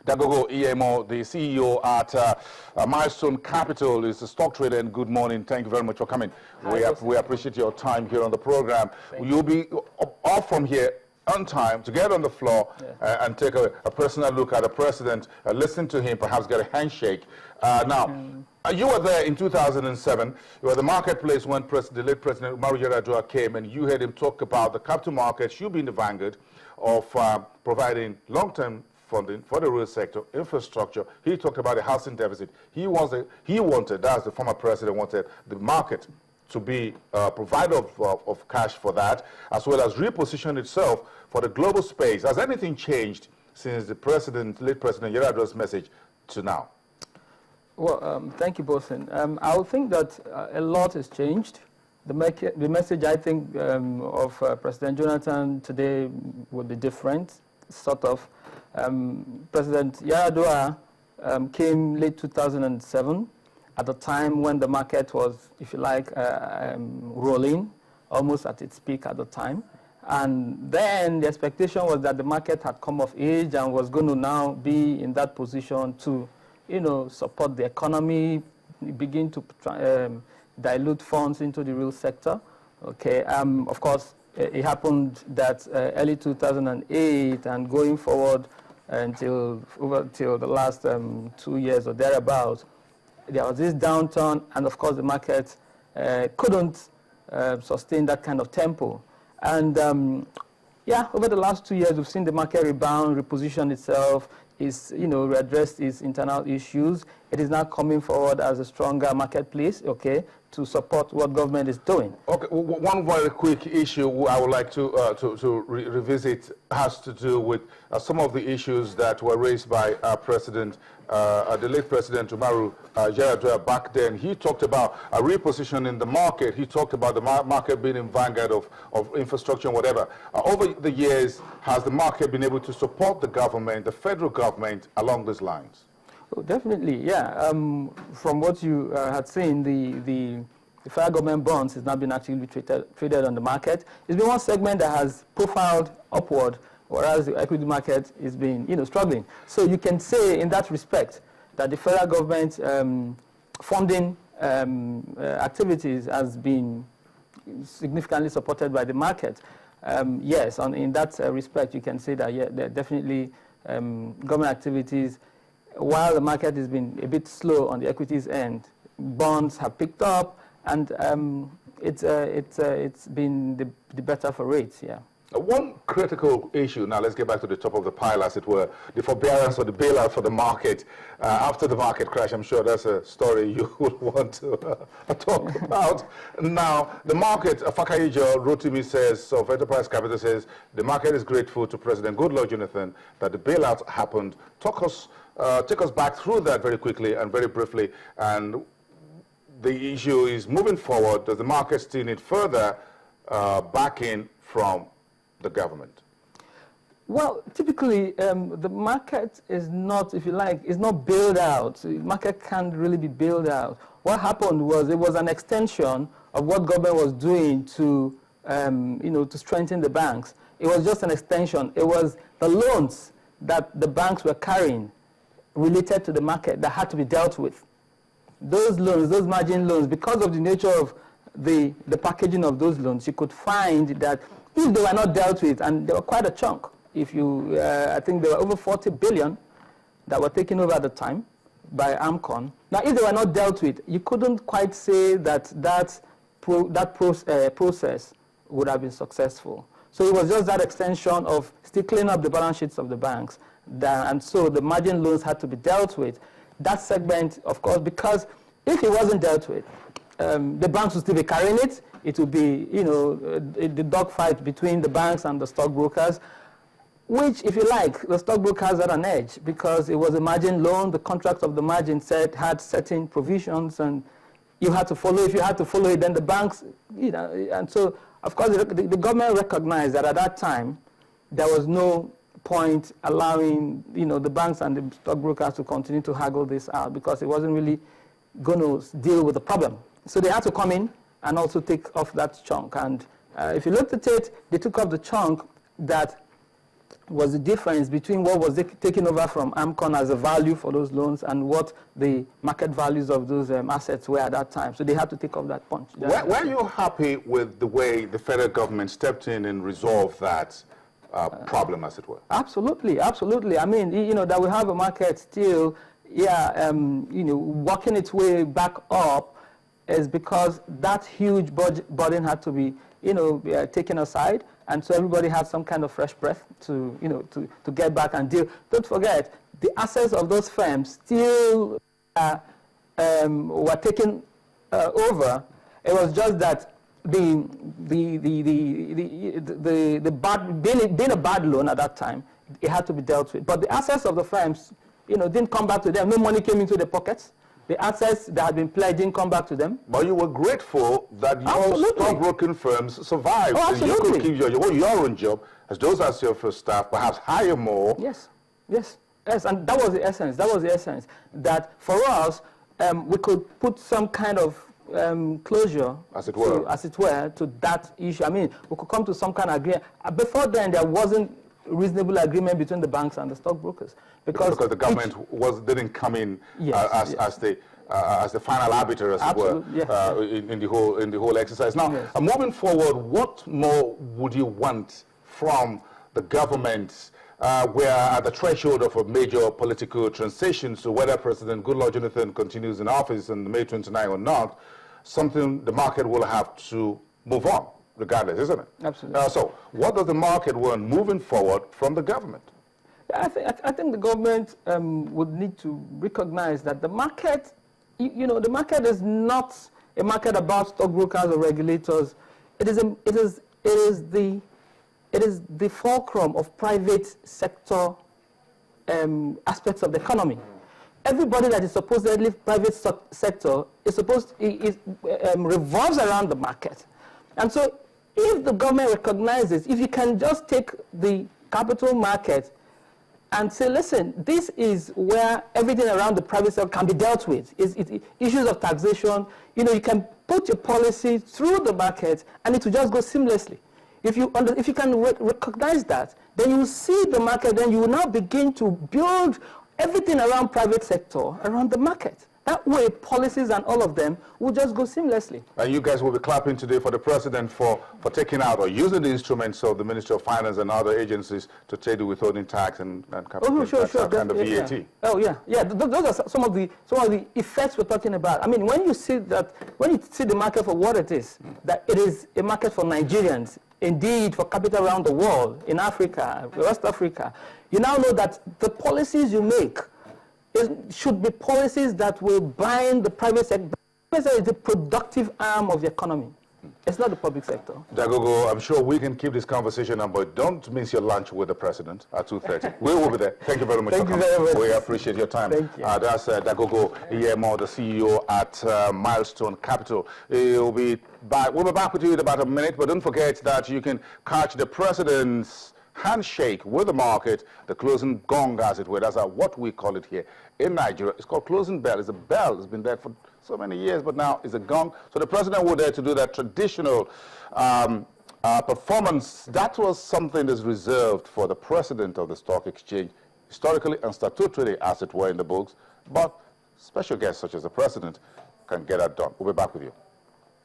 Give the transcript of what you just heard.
Dagogo EMO, the CEO at Milestone Capital, is a stock trader, and good morning. Thank you very much for coming. We appreciate your time here on the program. You'll be off from here on time to get on the floor and take a personal look at the president, listen to him, perhaps get a handshake. You were there in 2007. You were at the marketplace when the late President Umaru Yar'Adua came, and you heard him talk about the capital markets. You've been the vanguard of providing long-term funding for the real sector, infrastructure. He talked about the housing deficit. He wanted, as the former president wanted, the market to be a provider of cash for that, as well as reposition itself for the global space. Has anything changed since the late President Yar'Adua's message to now? Well, thank you, Bosin. I would think that a lot has changed. The message, I think, of President Jonathan today would be different, sort of. President Yar'Adua came late 2007, at a time when the market was, if you like, rolling, almost at its peak at the time. And then the expectation was that the market had come of age and was going to now be in that position to, support the economy, begin to dilute funds into the real sector. Okay. Of course, it happened that early 2008 and going forward until the last 2 years or thereabouts, there was this downturn, and of course the market couldn't sustain that kind of tempo. And over the last 2 years, we've seen the market rebound, reposition itself, readdressed its internal issues. It is now coming forward as a stronger marketplace, okay, to support what government is doing. Okay, one very quick issue I would like to revisit has to do with some of the issues that were raised by the late President Umaru Yar'Adua back then. He talked about a reposition in the market. He talked about the market being in vanguard of infrastructure and whatever. Over the years, has the market been able to support the government, the federal government, along these lines? Oh, definitely, yeah. From what you had seen, the federal government bonds has not been actually traded on the market. It's been one segment that has profiled upward, whereas the equity market is been, struggling. So you can say, in that respect, that the federal government funding activities has been significantly supported by the market. Yes, in that respect, you can say that definitely government activities. While the market has been a bit slow on the equities end, bonds have picked up, and it's been the better for rates. Yeah. One critical issue, now let's get back to the top of the pile, as it were, the forbearance or the bailout for the market after the market crash. I'm sure that's a story you would want to talk about. Now, the market, Fakaijo Rotimi says, of Enterprise Capital says, the market is grateful to President Goodluck Jonathan that the bailout happened. Take us back through that very quickly and very briefly. And the issue is, moving forward, does the market still need further backing from the government? Well, typically, the market is not, if you like, is not bailed out. The market can't really be bailed out. What happened was, it was an extension of what government was doing to, to strengthen the banks. It was just an extension. It was the loans that the banks were carrying related to the market that had to be dealt with. Those loans, those margin loans, because of the nature of the packaging of those loans, you could find that if they were not dealt with, and they were quite a chunk, I think there were over 40 billion that were taken over at the time by AMCON. Now, if they were not dealt with, you couldn't quite say that process would have been successful. So it was just that extension of still cleaning up the balance sheets of the banks, and so the margin loans had to be dealt with. That segment, of course, because if it wasn't dealt with, the banks would still be carrying it. It would be, the dogfight between the banks and the stockbrokers, which, if you like, the stockbrokers had an edge because it was a margin loan. The contract of the margin had certain provisions, and you had to follow. If you had to follow it, then the banks, and so, of course, the government recognized that at that time, there was no point allowing, the banks and the stockbrokers to continue to haggle this out because it wasn't really going to deal with the problem. So they had to come in and also take off that chunk. And if you looked at it, they took off the chunk that was the difference between what was taken over from AMCON as a value for those loans and what the market values of those assets were at that time. So they had to take off that punch. Were you happy with the way the federal government stepped in and resolved that problem, as it were? Absolutely, absolutely. I mean, that we have a market still, working its way back up is because that huge burden had to be, taken aside. And so everybody had some kind of fresh breath to get back and deal. Don't forget, the assets of those firms still were taken over. It was just that being a bad loan at that time, it had to be dealt with. But the assets of the firms, didn't come back to them. No money came into the pockets. The assets that had been pledged didn't come back to them. But you were grateful that your stockbroking firms survived. Oh, and you could keep your own job, as those as your first staff, perhaps hire more. Yes, and that was the essence. That for us, we could put some kind of closure, as it were, to that issue. I mean, we could come to some kind of agreement. Before then, there wasn't reasonable agreement between the banks and the stockbrokers because the government didn't come in as the final arbiter, as it were, in the whole exercise. Now, moving forward, what more would you want from the government? We are at the threshold of a major political transition, so whether President Goodluck Jonathan continues in office on May 29 or not, something the market will have to move on, regardless, isn't it? Absolutely. So what does the market want moving forward from the government? I think the government would need to recognize that the market, the market is not a market about stockbrokers or regulators. It is the fulcrum of private sector aspects of the economy. Everybody that is supposedly private sector is revolves around the market. And so if the government recognizes, if you can just take the capital market and say, listen, this is where everything around the private sector can be dealt with. Issues of taxation, you can put your policy through the market and it will just go seamlessly. If you can recognize that, then you will see the market, then you will now begin to build everything around private sector, around the market. That way, policies and all of them will just go seamlessly. And you guys will be clapping today for the president for taking out or using the instruments of the Ministry of Finance and other agencies to take the withholding tax and capital tax kind of VAT. Yeah. Oh yeah. Those are some of the effects we're talking about. I mean, when you see the market for what it is, that it is a market for Nigerians, indeed for capital around the world, in Africa, West Africa, you now know that the policies you make should be policies that will bind the private sector. The private sector is the productive arm of the economy. It's not the public sector. Dagogo, I'm sure we can keep this conversation on, but don't miss your lunch with the president at 2:30. We will be there. Thank you very much for coming. Thank you very much. We appreciate your time. Thank you. That's Dagogo Iyemo, the CEO at Milestone Capital. We'll be back with you in about a minute, but don't forget that you can catch the president's handshake with the market, the closing gong, as it were. That's what we call it here in Nigeria. It's called closing bell. It's a bell. It's been there for so many years, but now it's a gong. So the president was there to do that traditional performance. That was something that's reserved for the president of the stock exchange, historically and statutorily, as it were, in the books. But special guests such as the president can get that done. We'll be back with you.